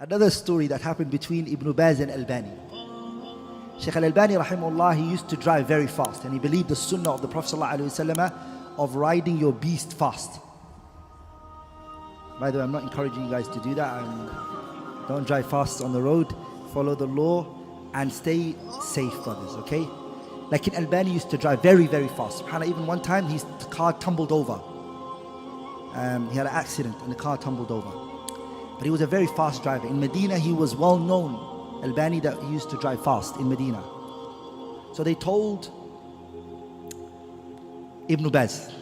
Another story that happened between Ibn Baz and Albani. Shaykh Albani rahimahullah, he used to drive very fast, and he believed the sunnah of the Prophet ﷺ of riding your beast fast. By the way, I'm not encouraging you guys to do that. Don't drive fast on the road. Follow the law and stay safe, brothers, okay? Like in Albani used to drive very, very fast. SubhanAllah, even one time his car tumbled over. He had an accident and the car tumbled over. But he was a very fast driver. In Medina, he was well known, Albani, that he used to drive fast in Medina. So they told Ibn Baz.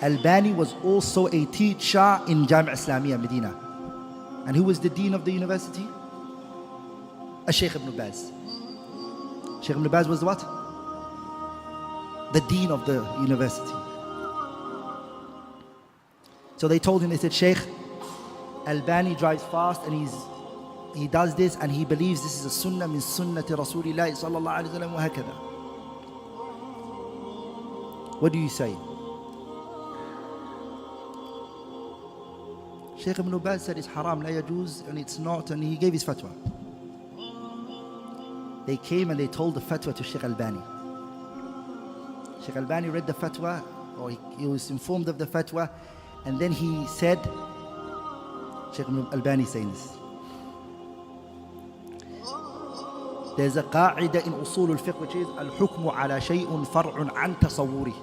Albani was also a teacher in Jami' Islamiyya, Medina. And who was the dean of the university? Shaykh Ibn Baz. Shaykh Ibn Baz was what? The dean of the university. So they told him, they said, Shaykh, Albani drives fast and he does this and he believes this is a sunnah min sunnati Rasulillah sallallahu alayhi wa sallam wa hakada. What do you say? Shaykh Ibn Baz said it's haram, la yajuz, and it's not, and he gave his fatwa. They came and they told the fatwa to Shaykh Albani. Shaykh Albani read the fatwa, or he was informed of the fatwa, and then he said, Shaykh Albani saying this. There's a qa'idah in usul al-fiqh which is al-hukmu ala shay'un far'un an tasawwuri.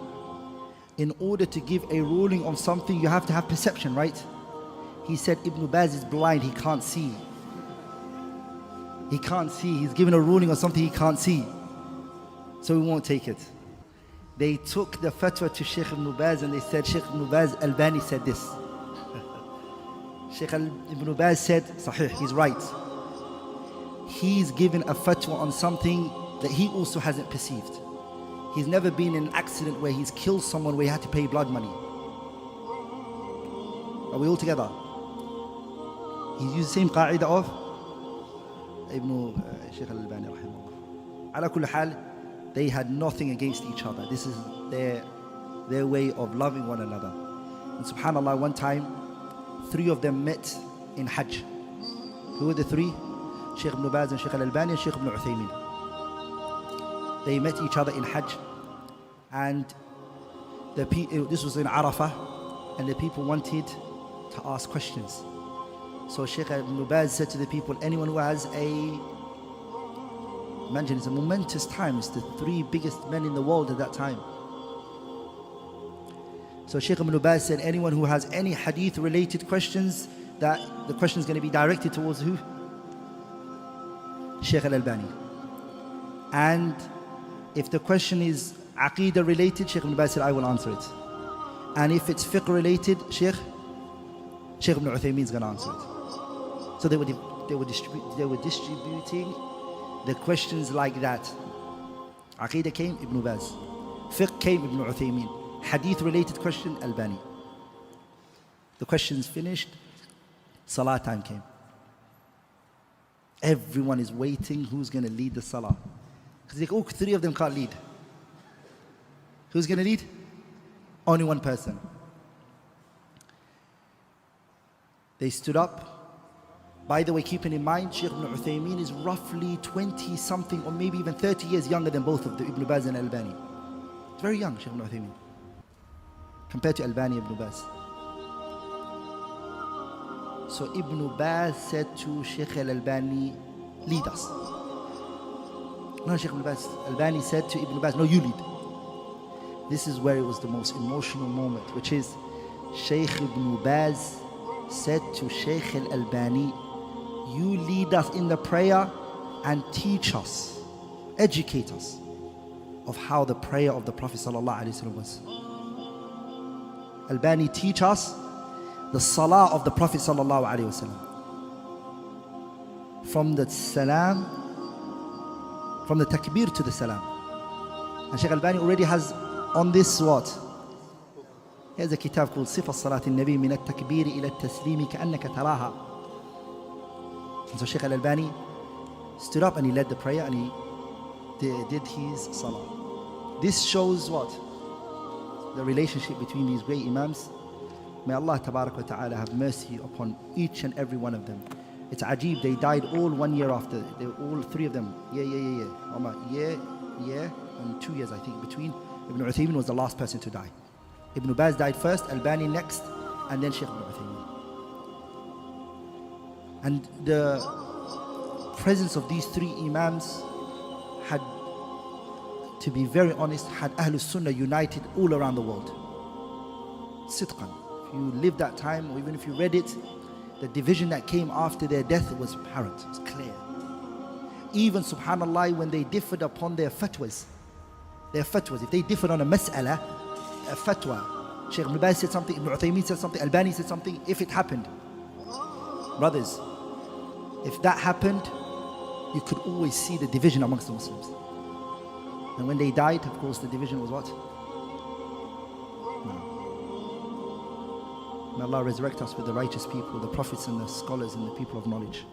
In order to give a ruling on something, you have to have perception, right? He said Ibn Baz is blind, he can't see. He can't see. He's given a ruling on something he can't see. So we won't take it. They took the fatwa to Shaykh Ibn Baz and they said, Shaykh Ibn Baz, Albani said this. Shaykh Ibn Baz said, Sahih, he's right. He's given a fatwa on something that he also hasn't perceived. He's never been in an accident where he's killed someone where he had to pay blood money. Are we all together? He's used the same qa'idah of Shaykh Albani rahimahullah. Ala kulli hal, they had nothing against each other. This is their way of loving one another. And subhanAllah, one time, 3 of them met in Hajj. Who were the 3? Shaykh Ibn Baz and Shaykh Albani and Shaykh Ibn Uthaymeen. They met each other in Hajj, and this was in Arafah, and the people wanted to ask questions. So Shaykh Ibn Baz said to the people, anyone who has imagine it's a momentous time, it's the 3 biggest men in the world at that time. So Shaykh Ibn Baz said, anyone who has any hadith related questions, that the question is going to be directed towards who? Shaykh Al-Albani. And if the question is Aqeedah related, Shaykh Ibn Baz said, I will answer it. And if it's fiqh related, Shaykh Ibn Uthaymeen is going to answer it. So they were distributing the questions like that. Aqeedah came, Ibn Baz. Fiqh came, Ibn Uthaymeen. Hadith related question, Albani. The questions finished, Salah time came. Everyone is waiting who's going to lead the Salah. Because all 3 of them can't lead. Who's going to lead? Only one person. They stood up. By the way, keeping in mind, Shaykh Ibn Uthaymeen is roughly 20 something or maybe even 30 years younger than both of the Ibn Baz and Albani. It's very young, Shaykh Ibn Uthaymeen, compared to Albani Ibn Baz. So Ibn Baz said to Shaykh Al-Albani, lead us. No, Shaykh Ibn Baz. Albani said to Ibn Baz, no, you lead. This is where it was the most emotional moment, which is Shaykh Ibn Baz said to Shaykh Al-Albani, you lead us in the prayer and teach us, educate us of how the prayer of the Prophet ﷺ was. Albani, teach us the salah of the Prophet ﷺ. From the salam, from the takbir to the salam. And Shaykh Albani already has on this what? Here's a kitab called Sifat Salat al-Nabi min al-takbir ila al-taslimi ka'annaka taraha. And so Shaykh Al-Albani stood up and he led the prayer and he did his salah. This shows what? The relationship between these great imams. May Allah Tabarak wa Ta'ala have mercy upon each and every one of them. It's ajib, they died all 1 year after. They were all three of them. Omar, and 2 years I think between. Ibn Uthaymin was the last person to die. Ibn Baz died first, Albani next, and then Shaykh Ibn Uthaymin. And the presence of these three Imams had, to be very honest, had Ahlul Sunnah united all around the world. Sidqan. If you lived that time, or even if you read it, the division that came after their death was apparent, it was clear. Even, subhanAllah, when they differed upon their fatwas, if they differed on a mas'ala, a fatwa, Shaykh Ibn Baz said something, Ibn Uthaymin said something, Albani said something, if it happened, brothers, if that happened, you could always see the division amongst the Muslims. And when they died, of course, the division was what? No. May Allah resurrect us with the righteous people, the prophets and the scholars and the people of knowledge.